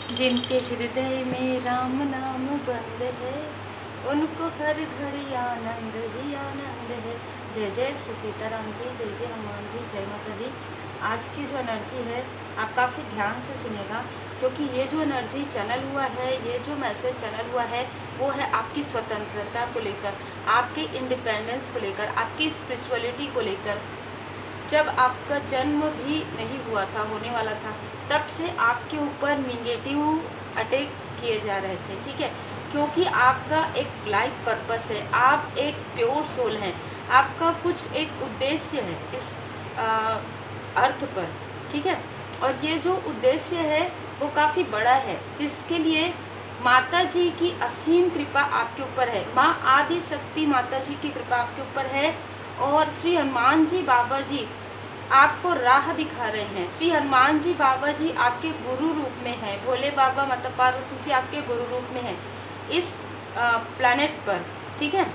जिनके हृदय में राम नाम बंद है, उनको हर घड़ी आनंद ही आनंद है। जय जय श्री सीताराम जी, जय जय हनुमान जी, जय माता दी। आज की जो एनर्जी है आप काफ़ी ध्यान से सुनिएगा, क्योंकि ये जो एनर्जी चैनल हुआ है, ये जो मैसेज चैनल हुआ है, वो है आपकी स्वतंत्रता को लेकर, आपके इंडिपेंडेंस को लेकर, आपकी स्पिरिचुअलिटी को लेकर। जब आपका जन्म भी नहीं हुआ था, होने वाला था, तब से आपके ऊपर निगेटिव अटैक किए जा रहे थे, ठीक है। क्योंकि आपका एक लाइफ पर्पस है, आप एक प्योर सोल हैं, आपका कुछ एक उद्देश्य है इस अर्थ पर, ठीक है। और ये जो उद्देश्य है वो काफ़ी बड़ा है, जिसके लिए माता जी की असीम कृपा आपके ऊपर है। माँ आदि शक्ति माता जी की कृपा आपके ऊपर है, और श्री हनुमान जी बाबा जी आपको राह दिखा रहे हैं। श्री हनुमान जी बाबा जी आपके गुरु रूप में हैं, भोले बाबा माता पार्वती जी आपके गुरु रूप में हैं इस प्लैनेट पर, ठीक है।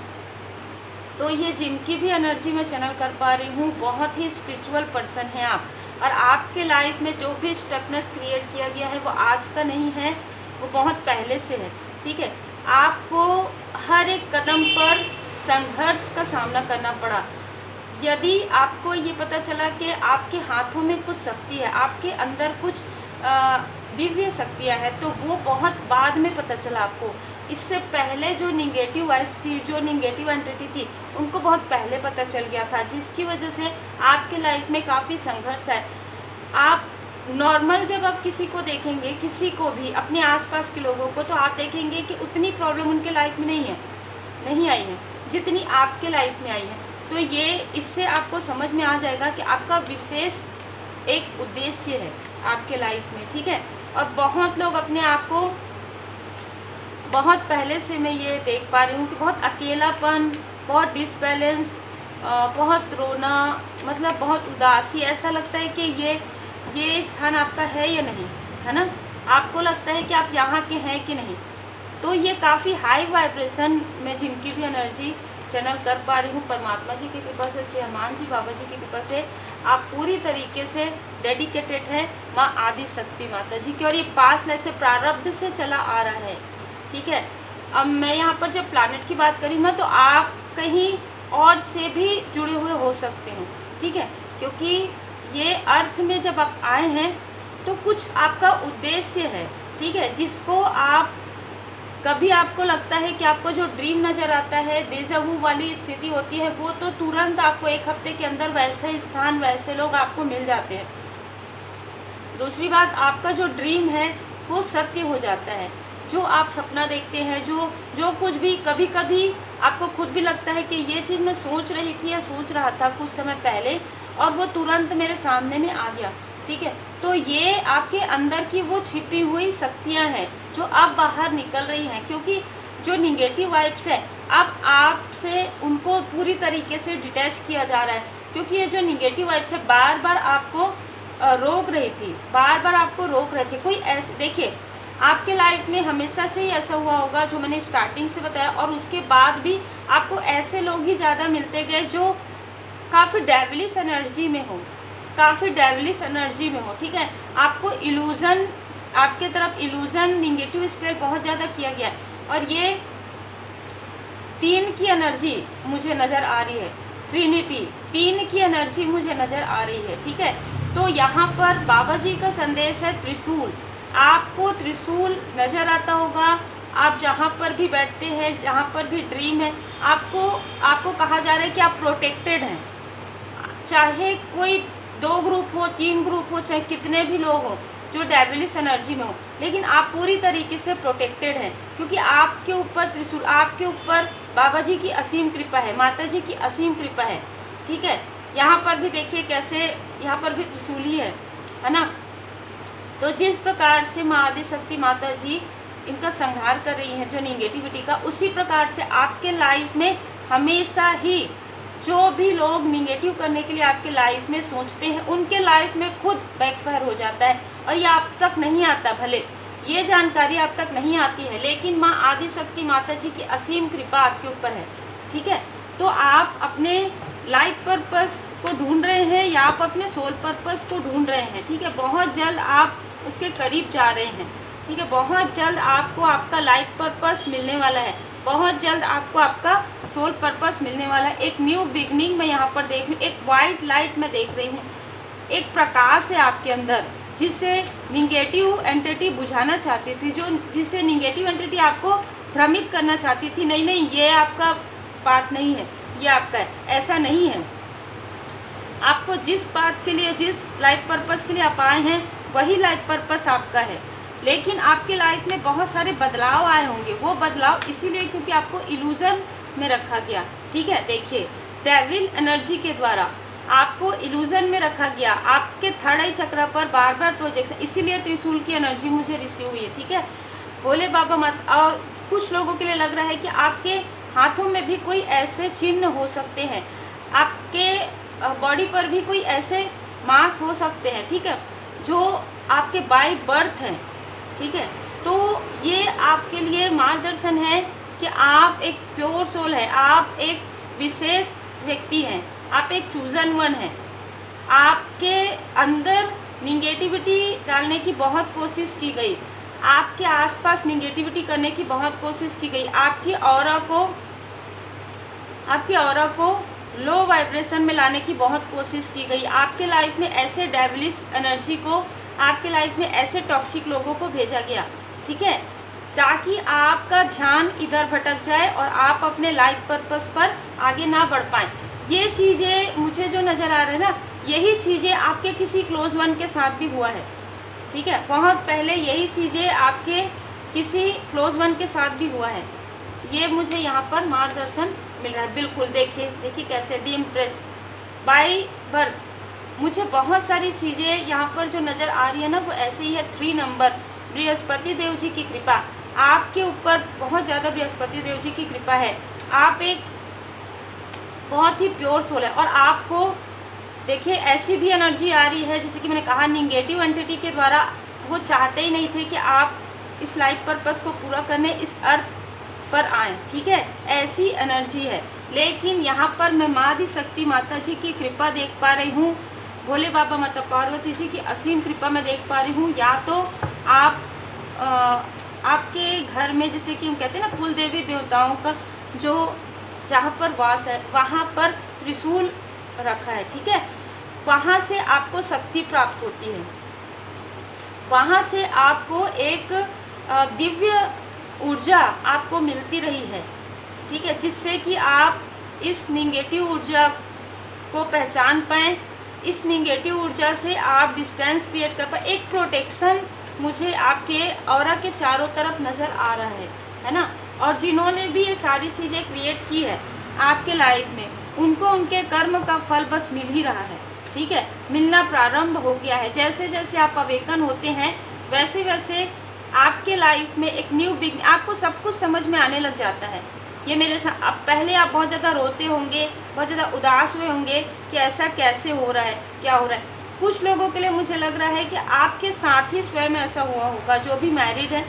तो ये जिनकी भी एनर्जी मैं चैनल कर पा रही हूँ, बहुत ही स्पिरिचुअल पर्सन हैं आप, और आपके लाइफ में जो भी स्टकनेस क्रिएट किया गया है वो आज का नहीं है, वो बहुत पहले से है, ठीक है। आपको हर एक कदम पर संघर्ष का सामना करना पड़ा। यदि आपको ये पता चला कि आपके हाथों में कुछ शक्ति है, आपके अंदर कुछ दिव्य शक्तियाँ हैं, तो वो बहुत बाद में पता चला आपको। इससे पहले जो निगेटिव वाइब्स थी, जो निगेटिव एंटिटी थी, उनको बहुत पहले पता चल गया था, जिसकी वजह से आपके लाइफ में काफ़ी संघर्ष है। आप नॉर्मल जब आप किसी को देखेंगे, किसी को भी, अपने आसपास के लोगों को, तो आप देखेंगे कि उतनी प्रॉब्लम उनके लाइफ में नहीं आई है जितनी आपके लाइफ में आई है। तो ये इससे आपको समझ में आ जाएगा कि आपका विशेष एक उद्देश्य है आपके लाइफ में, ठीक है। और बहुत लोग अपने आप को, बहुत पहले से मैं ये देख पा रही हूँ कि बहुत अकेलापन, बहुत डिसबैलेंस, बहुत रोना, मतलब बहुत उदासी, ऐसा लगता है कि ये स्थान आपका है या नहीं, है ना। आपको लगता है कि आप यहाँ के हैं कि नहीं। तो ये काफ़ी हाई वाइब्रेशन में जिनकी भी एनर्जी चैनल कर पा रही हूँ, परमात्मा जी की कृपा से, श्री हनुमान जी बाबा जी की कृपा से आप पूरी तरीके से डेडिकेटेड है माँ आदि शक्ति माता जी की, और ये पास्ट लाइफ से, प्रारब्ध से चला आ रहा है, ठीक है। अब मैं यहाँ पर जब प्लैनेट की बात करी ना, तो आप कहीं और से भी जुड़े हुए हो सकते हैं, ठीक है। क्योंकि ये अर्थ में जब आप आए हैं तो कुछ आपका उद्देश्य है, ठीक है, जिसको आप, कभी आपको लगता है कि आपको जो ड्रीम नज़र आता है, डेजा वू वाली स्थिति होती है, वो तो तुरंत आपको एक हफ्ते के अंदर वैसे स्थान, वैसे लोग आपको मिल जाते हैं। दूसरी बात, आपका जो ड्रीम है वो सत्य हो जाता है। जो आप सपना देखते हैं, जो कुछ भी, कभी कभी आपको खुद भी लगता है कि ये चीज़ मैं सोच रही थी या सोच रहा था कुछ समय पहले, और वो तुरंत मेरे सामने में आ गया, ठीक है। तो ये आपके अंदर की वो छिपी हुई शक्तियाँ हैं जो अब बाहर निकल रही हैं, क्योंकि जो निगेटिव वाइब्स है, अब आपसे उनको पूरी तरीके से डिटैच किया जा रहा है। क्योंकि ये जो निगेटिव वाइब्स है बार बार आपको रोक रही थी, बार बार आपको रोक रहे थे। कोई ऐसे, देखिए, आपके लाइफ में हमेशा से ही ऐसा हुआ होगा जो मैंने स्टार्टिंग से बताया, और उसके बाद भी आपको ऐसे लोग ही ज़्यादा मिलते गए जो काफ़ी डेविलिश एनर्जी में हो, काफ़ी डेविलिश एनर्जी में हो, ठीक है। आपको इल्यूज़न, आपके तरफ इल्यूज़न, निगेटिव स्पेयर बहुत ज़्यादा किया गया है, और ये 3 की एनर्जी मुझे नज़र आ रही है, ट्रिनिटी 3 की एनर्जी मुझे नज़र आ रही है, ठीक है। तो यहाँ पर बाबा जी का संदेश है त्रिशूल। आपको त्रिशूल नज़र आता होगा, आप जहाँ पर भी बैठते हैं, जहाँ पर भी ड्रीम है, आपको कहा जा रहा है कि आप प्रोटेक्टेड हैं। चाहे कोई 2 ग्रुप हो, 3 ग्रुप हो, चाहे कितने भी लोग हों जो डेविलिश एनर्जी में हो, लेकिन आप पूरी तरीके से प्रोटेक्टेड हैं, क्योंकि आपके ऊपर त्रिशूल, आपके ऊपर बाबा जी की असीम कृपा है, माता जी की असीम कृपा है, ठीक है। यहाँ पर भी देखिए कैसे, यहाँ पर भी त्रिशूल ही है ना। तो जिस प्रकार से माँ आदि शक्ति माता जी इनका संहार कर रही हैं, जो निगेटिविटी का, उसी प्रकार से आपके लाइफ में हमेशा ही जो भी लोग निगेटिव करने के लिए आपके लाइफ में सोचते हैं, उनके लाइफ में खुद बैकफायर हो जाता है, और ये आप तक नहीं आता। भले ये जानकारी आप तक नहीं आती है, लेकिन माँ आदि शक्ति माता जी की असीम कृपा आपके ऊपर है, ठीक है। तो आप अपने लाइफ पर्पस को ढूंढ रहे हैं, या आप अपने सोल पर्पस को ढूंढ रहे हैं, ठीक है। बहुत जल्द आप उसके करीब जा रहे हैं, ठीक है। बहुत जल्द आपको आपका लाइफ पर्पस मिलने वाला है, बहुत जल्द आपको आपका सोल पर्पस मिलने वाला है। एक न्यू बिगनिंग मैं यहाँ पर देख रही हूँ, एक वाइट लाइट मैं देख रही हूँ, एक प्रकाश है आपके अंदर जिसे निगेटिव एंटिटी बुझाना चाहती थी, जिसे निगेटिव एंटिटी आपको भ्रमित करना चाहती थी। नहीं नहीं, ये आपका बात नहीं है, ये आपका है, ऐसा नहीं है। आपको जिस बात के लिए, जिस लाइफ पर्पस के लिए आप आए हैं, वही लाइफ पर्पस आपका है। लेकिन आपके लाइफ में बहुत सारे बदलाव आए होंगे। वो बदलाव इसीलिए क्योंकि आपको इल्यूजन में रखा गया, ठीक है। देखिए, डेविल एनर्जी के द्वारा आपको इल्यूजन में रखा गया, आपके थर्ड आई चक्र पर बार बार प्रोजेक्शन, इसीलिए त्रिशूल की एनर्जी मुझे रिसीव हुई है, ठीक है। भोले बाबा मत, और कुछ लोगों के लिए लग रहा है कि आपके हाथों में भी कोई ऐसे चिन्ह हो सकते हैं, आपके बॉडी पर भी कोई ऐसे मांस हो सकते हैं, ठीक है, जो आपके बाय बर्थ हैं, ठीक है। तो ये आपके लिए मार्गदर्शन है कि आप एक प्योर सोल है, आप एक विशेष व्यक्ति हैं, आप एक चूजन वन हैं। आपके अंदर निगेटिविटी डालने की बहुत कोशिश की गई, आपके आसपास निगेटिविटी करने की बहुत कोशिश की गई, आपकी ऑरा को लो वाइब्रेशन में लाने की बहुत कोशिश की गई। आपके लाइफ में ऐसे डेविलिश एनर्जी को, आपके लाइफ में ऐसे टॉक्सिक लोगों को भेजा गया, ठीक है, ताकि आपका ध्यान इधर भटक जाए और आप अपने लाइफ पर्पस पर आगे ना बढ़ पाएँ। ये चीज़ें मुझे जो नज़र आ रहा है ना, यही चीज़ें आपके किसी क्लोज वन के साथ भी हुआ है, ठीक है। बहुत पहले यही चीज़ें आपके किसी क्लोज वन के साथ भी हुआ है। ये मुझे यहाँ पर मार्गदर्शन मिल रहा है। बिल्कुल, देखिए कैसे दी इम्प्रेस बाय बर्थ। मुझे बहुत सारी चीज़ें यहाँ पर जो नज़र आ रही है ना, वो ऐसे ही है। 3 नंबर, बृहस्पति देव जी की कृपा आपके ऊपर, बहुत ज़्यादा बृहस्पति देव जी की कृपा है। आप एक बहुत ही प्योर सोल है, और आपको देखिए ऐसी भी एनर्जी आ रही है, जैसे कि मैंने कहा, निगेटिव एंटिटी के द्वारा वो चाहते ही नहीं थे कि आप इस लाइफ पर्पस को पूरा करने इस अर्थ पर आएँ, ठीक है, ऐसी एनर्जी है। लेकिन यहाँ पर मैं माँ दी शक्ति माता जी की कृपा देख पा रही हूँ, भोले बाबा माता पार्वती जी की असीम कृपा मैं देख पा रही हूँ। या तो आप आपके घर में, जैसे कि हम कहते हैं ना, कुल देवी देवताओं का जो जहाँ पर वास है, वहाँ पर त्रिशूल रखा है, ठीक है, वहाँ से आपको शक्ति प्राप्त होती है, वहाँ से आपको एक दिव्य ऊर्जा आपको मिलती रही है, ठीक है, जिससे कि आप इस निगेटिव ऊर्जा को पहचान पाएँ, इस निगेटिव ऊर्जा से आप डिस्टेंस क्रिएट कर पाए। एक प्रोटेक्शन मुझे आपके ऑरा के चारों तरफ नज़र आ रहा है ना। और जिन्होंने भी ये सारी चीज़ें क्रिएट की है आपके लाइफ में, उनको उनके कर्म का फल बस मिल ही रहा है, ठीक है, मिलना प्रारंभ हो गया है। जैसे जैसे आप अवेकन होते हैं, वैसे वैसे आपके लाइफ में एक न्यू बिगिनिंग, आपको सब कुछ समझ में आने लग जाता है। ये मेरे साथ, अब पहले आप बहुत ज़्यादा रोते होंगे, बहुत ज़्यादा उदास हुए होंगे कि ऐसा कैसे हो रहा है, क्या हो रहा है। कुछ लोगों के लिए मुझे लग रहा है कि आपके साथ ही स्वयं ऐसा हुआ होगा, जो भी मैरिड है,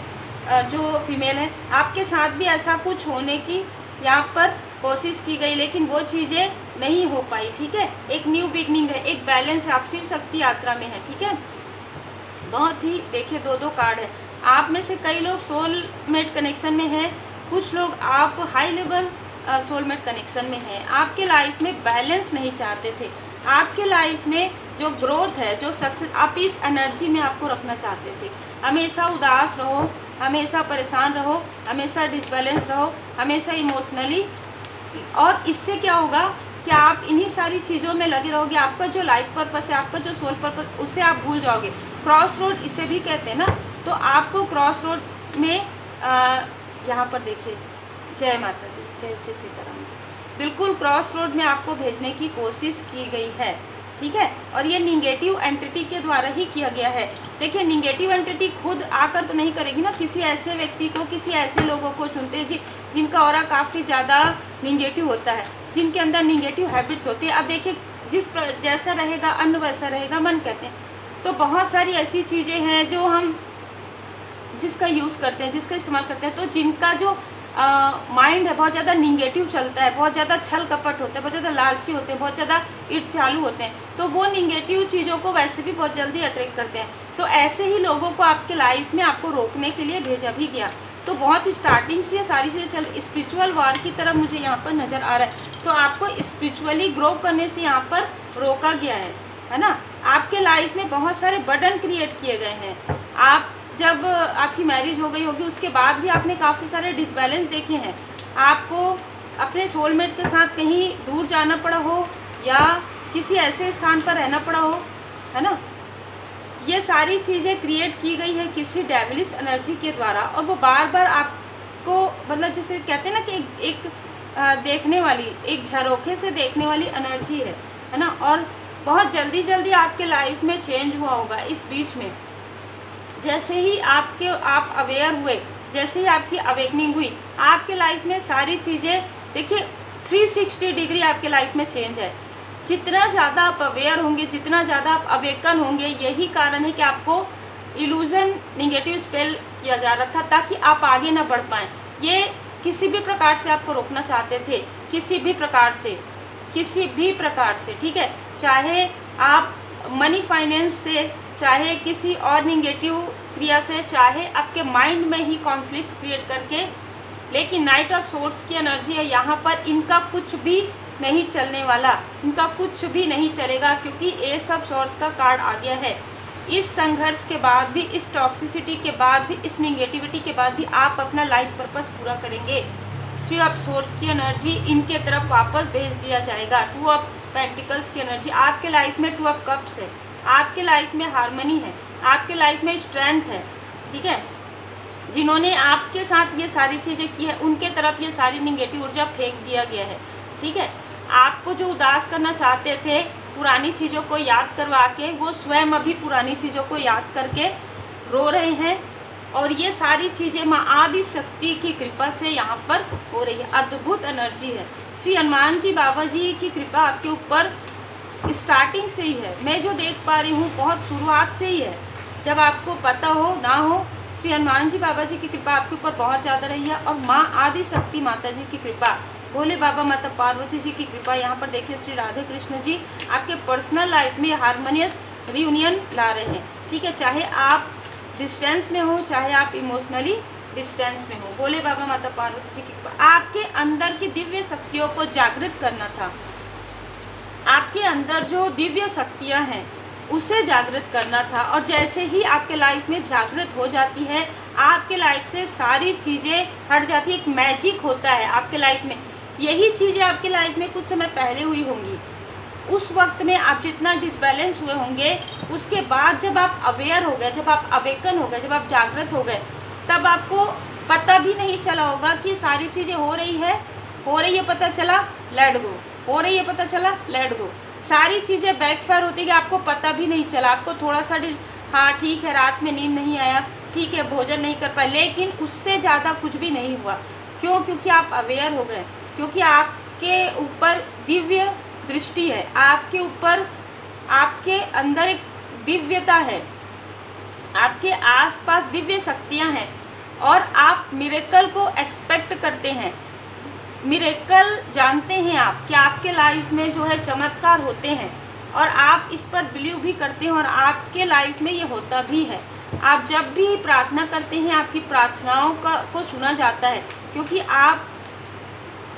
जो फीमेल है, आपके साथ भी ऐसा कुछ होने की यहाँ पर कोशिश की गई, लेकिन वो चीज़ें नहीं हो पाई, ठीक है। एक न्यू बिगनिंग है, एक बैलेंस है, आप शिव शक्ति यात्रा में है, ठीक है। बहुत ही, देखिए 2-2 कार्ड है। आप में से कई लोग सोलमेट कनेक्शन में हैं, कुछ लोग आप हाई लेवल सोलमेट कनेक्शन में हैं। आपके लाइफ में बैलेंस नहीं चाहते थे, आपके लाइफ में जो ग्रोथ है, जो सक्सेस, आप इस एनर्जी में आपको रखना चाहते थे। हमेशा उदास रहो, हमेशा परेशान रहो, हमेशा डिसबैलेंस रहो, हमेशा इमोशनली, और इससे क्या होगा कि आप इन्हीं सारी चीज़ों में लगे रहोगे। आपका जो लाइफ पर्पस है, आपका जो सोल पर्पस, उसे आप भूल जाओगे। क्रॉस रोड इसे भी कहते हैं ना, तो आपको क्रॉस रोड में यहाँ पर देखिए, जय माता दी, जय श्री सीताराम, बिल्कुल क्रॉस रोड में आपको भेजने की कोशिश की गई है, ठीक है। और ये निगेटिव एंटिटी के द्वारा ही किया गया है। देखिए, निगेटिव एंटिटी खुद आकर तो नहीं करेगी ना, किसी ऐसे व्यक्ति को, किसी ऐसे लोगों को चुनते हैं जिनका ऑरा काफ़ी ज़्यादा निगेटिव होता है, जिनके अंदर निगेटिव हैबिट्स होती है। अब देखिए, जैसा रहेगा अन्न वैसा रहेगा मन, कहते हैं। तो बहुत सारी ऐसी चीज़ें हैं जो हम जिसका यूज़ करते हैं, जिसका इस्तेमाल करते हैं, तो जिनका जो माइंड है बहुत ज़्यादा निगेटिव चलता है, बहुत ज़्यादा छल कपट होता है, बहुत ज़्यादा लालची होते हैं, बहुत ज़्यादा ईर्ष्यालु होते हैं, तो वो निगेटिव चीज़ों को वैसे भी बहुत जल्दी अट्रैक्ट करते हैं। तो ऐसे ही लोगों को आपके लाइफ में आपको रोकने के लिए भेजा भी गया। तो बहुत स्टार्टिंग से सारी चीज़ें चल स्पिरिचुअल वार की तरफ मुझे यहाँ पर नज़र आ रहा है। तो आपको स्पिरिचुअली ग्रो करने से यहाँ पर रोका गया है ना। आपके लाइफ में बहुत सारे बर्डन क्रिएट किए गए हैं। आप जब आपकी मैरिज हो गई होगी उसके बाद भी आपने काफ़ी सारे डिसबैलेंस देखे हैं। आपको अपने सोलमेट के साथ कहीं दूर जाना पड़ा हो या किसी ऐसे स्थान पर रहना पड़ा हो, है ना। ये सारी चीज़ें क्रिएट की गई है किसी डेविलिश एनर्जी के द्वारा, और वो बार बार आपको मतलब जैसे कहते हैं ना कि एक देखने वाली, एक झरोखे से देखने वाली एनर्जी है ना। और बहुत जल्दी जल्दी आपके लाइफ में चेंज हुआ होगा इस बीच में। जैसे ही आप अवेयर हुए, जैसे ही आपकी अवेकनिंग हुई, आपके लाइफ में सारी चीज़ें देखिए 360 डिग्री आपके लाइफ में चेंज है। जितना ज़्यादा आप अवेयर होंगे, जितना ज़्यादा आप अवेकन होंगे, यही कारण है कि आपको इल्यूजन नेगेटिव स्पेल किया जा रहा था ताकि आप आगे ना बढ़ पाएँ। ये किसी भी प्रकार से आपको रोकना चाहते थे, किसी भी प्रकार से, ठीक है। चाहे आप मनी फाइनेंस से, चाहे किसी और नेगेटिव क्रिया से, चाहे आपके माइंड में ही कॉन्फ्लिक्ट क्रिएट करके, लेकिन नाइट ऑफ सोर्स की एनर्जी है यहाँ पर। इनका कुछ भी नहीं चलने वाला, इनका कुछ भी नहीं चलेगा, क्योंकि एस ऑफ सोर्स का कार्ड आ गया है। इस संघर्ष के बाद भी, इस टॉक्सिसिटी के बाद भी, इस नेगेटिविटी के बाद भी आप अपना लाइफ पर्पस पूरा करेंगे। थ्री ऑफ सोर्स की एनर्जी इनके तरफ वापस भेज दिया जाएगा। टू ऑफ पेंटिकल्स की एनर्जी आपके लाइफ में, टू ऑफ कप्स है, आपके लाइफ में हार्मनी है, आपके लाइफ में स्ट्रेंथ है, ठीक है। जिन्होंने आपके साथ ये सारी चीज़ें की है उनके तरफ ये सारी नेगेटिव ऊर्जा फेंक दिया गया है, ठीक है। आपको जो उदास करना चाहते थे पुरानी चीज़ों को याद करवा के, वो स्वयं अभी पुरानी चीज़ों को याद करके रो रहे हैं। और ये सारी चीज़ें माँ आदि शक्ति की कृपा से यहाँ पर हो रही है। अद्भुत एनर्जी है। श्री हनुमान जी बाबा जी की कृपा आपके ऊपर स्टार्टिंग से ही है। मैं जो देख पा रही हूँ बहुत शुरुआत से ही है। जब आपको पता हो ना हो, श्री हनुमान जी बाबा जी की कृपा आपके ऊपर बहुत ज़्यादा रही है। और माँ आदि शक्ति माता जी की कृपा, भोले बाबा माता पार्वती जी की कृपा, यहाँ पर देखिए श्री राधे कृष्ण जी आपके पर्सनल लाइफ में हारमोनियस रियूनियन ला रहे हैं, ठीक है। चाहे आप डिस्टेंस में हो, चाहे आप इमोशनली डिस्टेंस में हो, भोले बाबा माता पार्वती जी की कृपा। आपके अंदर की दिव्य शक्तियों को जागृत करना था। आपके अंदर जो दिव्य शक्तियाँ हैं उसे जागृत करना था। और जैसे ही आपके लाइफ में जागृत हो जाती है, आपके लाइफ से सारी चीज़ें हट जाती है। एक मैजिक होता है आपके लाइफ में। यही चीज़ें आपके लाइफ में कुछ समय पहले हुई होंगी। उस वक्त में आप जितना डिसबैलेंस हुए होंगे, उसके बाद जब आप अवेयर हो गए, जब आप अवेकन हो गए, जब आप जागृत हो गए, तब आपको पता भी नहीं चला होगा कि सारी चीज़ें हो रही है पता चला लेट गो, हो रही है पता चला लेट गो। सारी चीज़ें बैकफायर होती है, आपको पता भी नहीं चला। आपको थोड़ा सा हाँ ठीक है, रात में नींद नहीं आया, ठीक है भोजन नहीं कर पाए, लेकिन उससे ज़्यादा कुछ भी नहीं हुआ। क्यों? क्योंकि आप अवेयर हो गए, क्योंकि आपके ऊपर दिव्य दृष्टि है, आपके ऊपर, आपके अंदर एक दिव्यता है, आपके आसपास दिव्य शक्तियाँ हैं और आप मिरेकल को एक्सपेक्ट करते हैं। मिरेकल जानते हैं आप कि आपके लाइफ में जो है चमत्कार होते हैं और आप इस पर बिलीव भी करते हैं और आपके लाइफ में ये होता भी है। आप जब भी प्रार्थना करते हैं आपकी प्रार्थनाओं को सुना जाता है, क्योंकि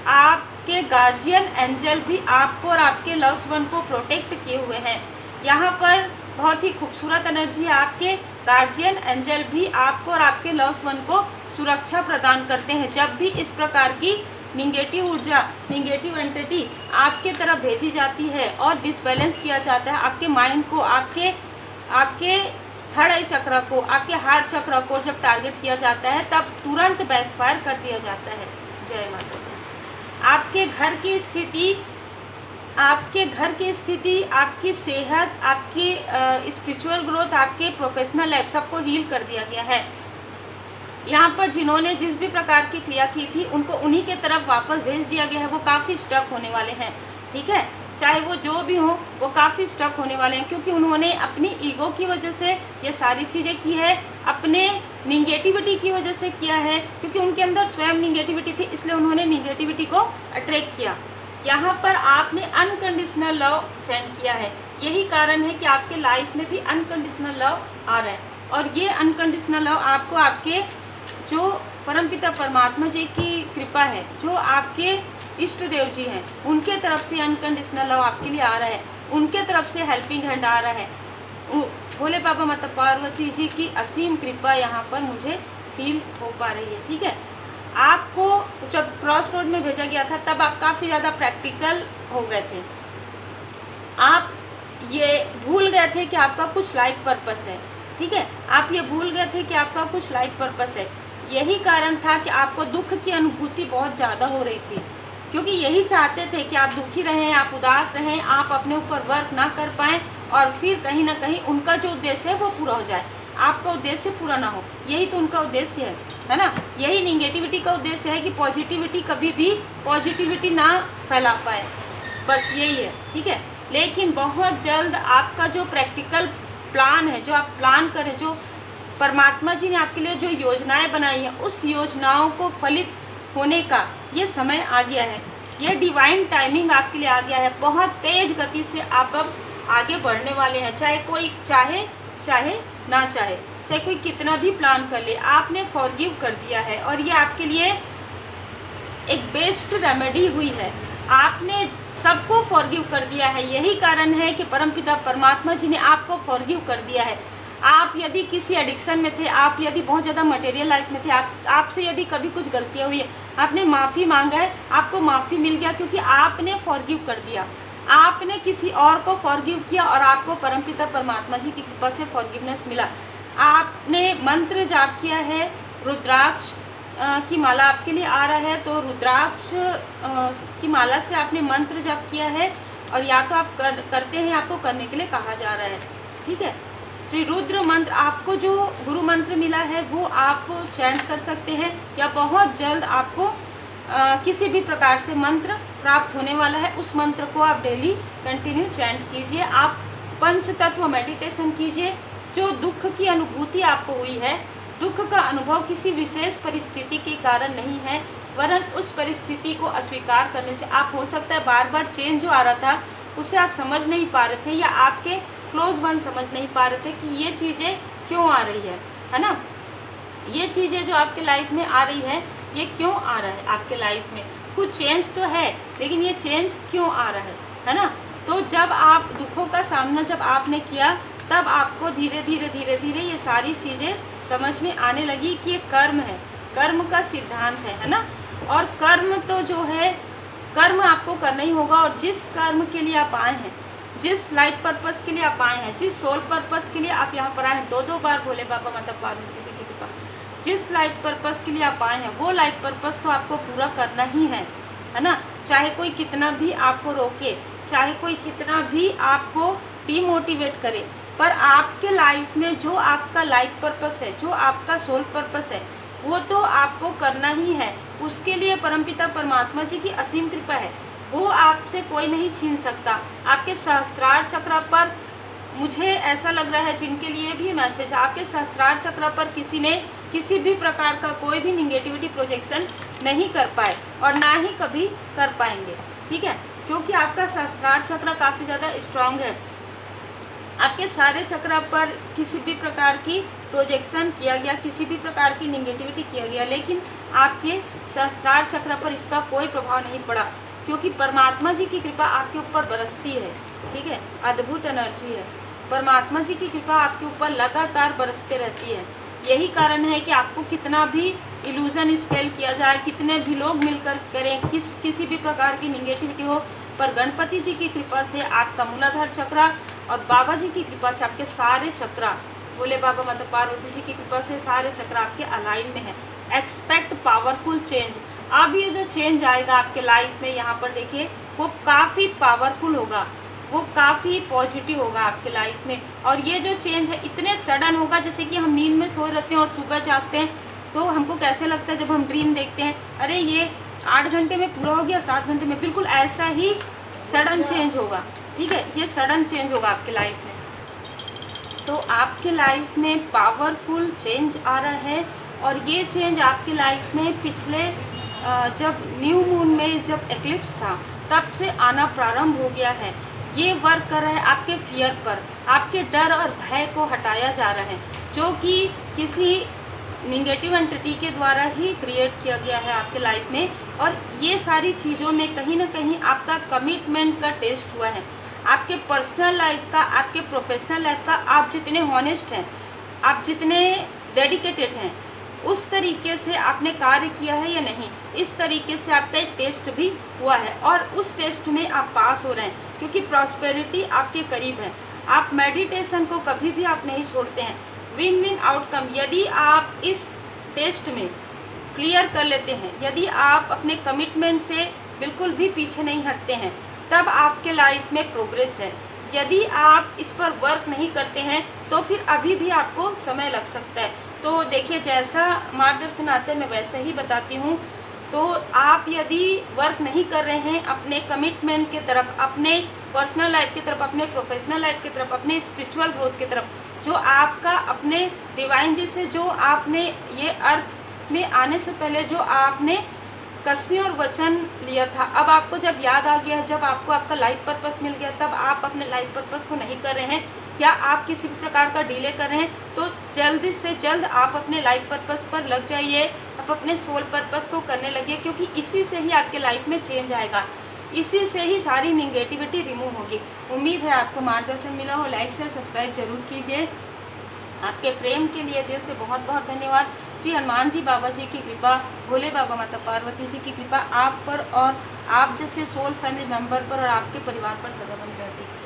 आपके गार्जियन एंजल भी आपको और आपके लव्ड वन को प्रोटेक्ट किए हुए हैं। यहाँ पर बहुत ही खूबसूरत एनर्जी है। आपके गार्जियन एंजल भी आपको और आपके लव्ड वन को सुरक्षा प्रदान करते हैं। जब भी इस प्रकार की निगेटिव ऊर्जा, निगेटिव एंटिटी आपके तरफ भेजी जाती है और डिसबैलेंस किया जाता है, आपके माइंड को, आपके थर्ड आई चक्र को, आपके हार्ट चक्र को जब टारगेट किया जाता है, तब तुरंत बैकफायर कर दिया जाता है। जय माता दी। आपके घर की स्थिति, आपकी सेहत, आपकी स्पिरिचुअल ग्रोथ, आपके प्रोफेशनल लाइफ, सबको हील कर दिया गया है। यहाँ पर जिन्होंने जिस भी प्रकार की क्रिया की थी उनको उन्हीं के तरफ वापस भेज दिया गया है। वो काफ़ी स्टक होने वाले हैं, ठीक है, चाहे वो जो भी हो, वो काफ़ी स्टक होने वाले हैं, क्योंकि उन्होंने अपनी ईगो की वजह से ये सारी चीज़ें की है, अपने निगेटिविटी की वजह से किया है, क्योंकि उनके अंदर स्वयं निगेटिविटी थी, इसलिए उन्होंने निगेटिविटी को अट्रैक्ट किया। यहाँ पर आपने अनकंडीशनल लव सेंड किया है। यही कारण है कि आपके लाइफ में भी अनकंडीशनल लव आ रहा है। और ये अनकंडीशनल लव आपको आपके जो परमपिता परमात्मा जी की कृपा है, जो आपके इष्ट देव जी हैं, उनके तरफ से अनकंडीशनल लव आपके लिए आ रहा है, उनके तरफ से हेल्पिंग हैंड आ रहा है। भोले बाबा माता पार्वती जी की असीम कृपा यहाँ पर मुझे फील हो पा रही है। ठीक है, आपको जब क्रॉस रोड में भेजा गया था तब आप काफ़ी ज़्यादा प्रैक्टिकल हो गए थे। आप ये भूल गए थे कि आपका कुछ लाइफ पर्पस है। ठीक है, आप ये भूल गए थे कि आपका कुछ लाइफ पर्पस है। यही कारण था कि आपको दुख की अनुभूति बहुत ज़्यादा हो रही थी, क्योंकि यही चाहते थे कि आप दुखी रहें, आप उदास रहें, आप अपने ऊपर वर्क ना कर पाएँ और फिर कहीं ना कहीं उनका जो उद्देश्य है वो पूरा हो जाए, आपका उद्देश्य पूरा ना हो। यही तो उनका उद्देश्य है ना। यही निगेटिविटी का उद्देश्य है कि पॉजिटिविटी कभी भी पॉजिटिविटी ना फैला पाए, बस यही है। ठीक है, लेकिन बहुत जल्द आपका जो प्रैक्टिकल प्लान है, जो आप प्लान करें, जो परमात्मा जी ने आपके लिए जो योजनाएं बनाई हैं, उस योजनाओं को फलित होने का ये समय आ गया है। ये डिवाइन टाइमिंग आपके लिए आ गया है। बहुत तेज गति से आप अब आगे बढ़ने वाले हैं, चाहे कोई चाहे ना चाहे, चाहे कोई कितना भी प्लान कर ले, आपने फॉरगिव कर दिया है और ये आपके लिए एक बेस्ट रेमेडी हुई है। आपने सबको फॉरगिव कर दिया है। यही कारण है कि परमपिता परमात्मा जी ने आपको फॉरगिव कर दिया है। आप यदि किसी एडिक्शन में थे, आप यदि बहुत ज़्यादा मटेरियल लाइफ में थे, आपसे यदि कभी कुछ गलतियाँ हुई है, आपने माफ़ी मांगा है, आपको माफ़ी मिल गया, क्योंकि आपने फॉरगिव कर दिया। आपने किसी और को फॉरगिव किया और आपको परमपिता परमात्मा जी की कृपा से फॉरगिवनेस मिला। आपने मंत्र जाप किया है, रुद्राक्ष की माला आपके लिए आ रहा है, तो रुद्राक्ष की माला से आपने मंत्र जाप किया है और या तो आप करते हैं, आपको करने के लिए कहा जा रहा है। ठीक है, श्री रुद्र मंत्र आपको जो गुरु मंत्र मिला है वो आप चैंट कर सकते हैं, या बहुत जल्द आपको किसी भी प्रकार से मंत्र प्राप्त होने वाला है। उस मंत्र को आप डेली कंटिन्यू चैंट कीजिए। आप पंच तत्व मेडिटेशन कीजिए। जो दुख की अनुभूति आपको हुई है, दुख का अनुभव किसी विशेष परिस्थिति के कारण नहीं है, वरन उस परिस्थिति को अस्वीकार करने से। आप हो सकता है बार बार चेंज जो आ रहा था उसे आप समझ नहीं पा रहे थे, या आपके क्लोज वन समझ नहीं पा रहे थे कि ये चीज़ें क्यों आ रही है ना। ये चीज़ें जो आपके लाइफ में आ रही है, ये क्यों आ रहा है आपके लाइफ में। कुछ चेंज तो है, लेकिन ये चेंज क्यों आ रहा है ना। तो जब आप दुखों का सामना जब आपने किया, तब आपको धीरे धीरे ये सारी चीज़ें समझ में आने लगी कि ये कर्म है, कर्म का सिद्धांत है ना। और कर्म तो जो है, कर्म आपको करना ही होगा। और जिस कर्म के लिए आप आए हैं, जिस लाइफ पर्पस के लिए आप आए हैं, जिस सोल पर्पस के लिए आप यहाँ पर आए हैं, दो बार भोले बाबा माता पार्वती जी की कृपा, जिस लाइफ पर्पस के लिए आप आए हैं वो लाइफ पर्पस तो आपको पूरा करना ही है ना। चाहे कोई कितना भी आपको रोके, चाहे कोई कितना भी आपको डिमोटिवेट करे, पर आपके लाइफ में जो आपका लाइफ पर्पस है, जो आपका सोल पर्पस है, वो तो आपको करना ही है। उसके लिए परमपिता परमात्मा जी की असीम कृपा है, वो आपसे कोई नहीं छीन सकता। आपके सहस्त्रार चक्र पर मुझे ऐसा लग रहा है, जिनके लिए भी मैसेज, आपके सहस्त्रार चक्र पर किसी ने किसी भी प्रकार का कोई भी निगेटिविटी प्रोजेक्शन नहीं कर पाए और ना ही कभी कर पाएंगे। ठीक है, क्योंकि आपका सहस्त्रार चक्र काफ़ी ज़्यादा स्ट्रांग है। आपके सारे चक्र पर किसी भी प्रकार की प्रोजेक्शन किया गया, किसी भी प्रकार की निगेटिविटी किया गया, लेकिन आपके सहस्त्रार चक्र पर इसका कोई प्रभाव नहीं पड़ा, क्योंकि परमात्मा जी की कृपा आपके ऊपर बरसती है। ठीक है, अद्भुत एनर्जी है। परमात्मा जी की कृपा आपके ऊपर लगातार बरसते रहती है। यही कारण है कि आपको कितना भी इल्यूजन स्पेल किया जाए, कितने भी लोग मिलकर करें, किसी भी प्रकार की निगेटिविटी हो, पर गणपति जी की कृपा से आपका मूलाधार चक्र और बाबा जी की कृपा से आपके सारे चक्र, भोले बाबा माता पार्वती जी की कृपा से सारे चक्र आपके अलाइन में है। Expect powerful change. अब ये जो चेंज आएगा आपके लाइफ में, यहाँ पर देखिए, वो काफ़ी पावरफुल होगा, वो काफ़ी पॉजिटिव होगा आपके लाइफ में। और ये जो चेंज है इतने सडन होगा, जैसे कि हम नींद में सो रहते हैं और सुबह जागते हैं तो हमको कैसे लगता है जब हम ड्रीम देखते हैं, अरे ये 8 घंटे में पूरा हो गया, 7 घंटे में, बिल्कुल ऐसा ही सडन चेंज होगा। ठीक है, ये सडन चेंज होगा आपके लाइफ में। तो आपके लाइफ में पावरफुल चेंज आ रहा है, और ये चेंज आपके लाइफ में पिछले जब न्यू मून में जब एक्लिप्स था तब से आना प्रारंभ हो गया है। ये वर्क कर रहा है आपके फियर पर, आपके डर और भय को हटाया जा रहा है, जो कि किसी निगेटिव एंटिटी के द्वारा ही क्रिएट किया गया है आपके लाइफ में। और ये सारी चीज़ों में कहीं ना कहीं आपका कमिटमेंट का टेस्ट हुआ है, आपके पर्सनल लाइफ का, आपके प्रोफेशनल लाइफ का। आप जितने हॉनेस्ट हैं, आप जितने डेडिकेटेड हैं, उस तरीके से आपने कार्य किया है या नहीं, इस तरीके से आपका एक टेस्ट भी हुआ है और उस टेस्ट में आप पास हो रहे हैं, क्योंकि प्रॉस्पेरिटी आपके करीब है। आप मेडिटेशन को कभी भी आप नहीं छोड़ते हैं। विन विन आउटकम, यदि आप इस टेस्ट में क्लियर कर लेते हैं, यदि आप अपने कमिटमेंट से बिल्कुल भी पीछे नहीं हटते हैं, तब आपके लाइफ में प्रोग्रेस है। यदि आप इस पर वर्क नहीं करते हैं तो फिर अभी भी आपको समय लग सकता है। तो देखिए, जैसा मार्गदर्शन आता है मैं वैसे ही बताती हूँ। तो आप यदि वर्क नहीं कर रहे हैं अपने कमिटमेंट की तरफ, अपने पर्सनल लाइफ की तरफ, अपने प्रोफेशनल लाइफ की तरफ, अपने स्पिरिचुअल ग्रोथ की तरफ, जो आपका अपने डिवाइन जी से जो आपने ये अर्थ में आने से पहले जो आपने कसमें और वचन लिया था, अब आपको जब याद आ गया, जब आपको आपका लाइफ पर्पस मिल गया, तब आप अपने लाइफ पर्पस को नहीं कर रहे हैं या आप किसी भी प्रकार का डिले कर रहे हैं, तो जल्द से जल्द आप अपने लाइफ पर्पस पर लग जाइए, आप अपने सोल पर्पस को करने लगिए, क्योंकि इसी से ही आपके लाइफ में चेंज आएगा, इसी से ही सारी निगेटिविटी रिमूव होगी। उम्मीद है आपको मार्गदर्शन मिला हो। लाइक शेयर सब्सक्राइब जरूर कीजिए। आपके प्रेम के लिए दिल से बहुत बहुत धन्यवाद। श्री हनुमान जी बाबा जी की कृपा, भोले बाबा माता पार्वती जी की कृपा आप पर और आप जैसे सोल फैमिली मेंबर पर और आपके परिवार पर सदा बनी रहती है।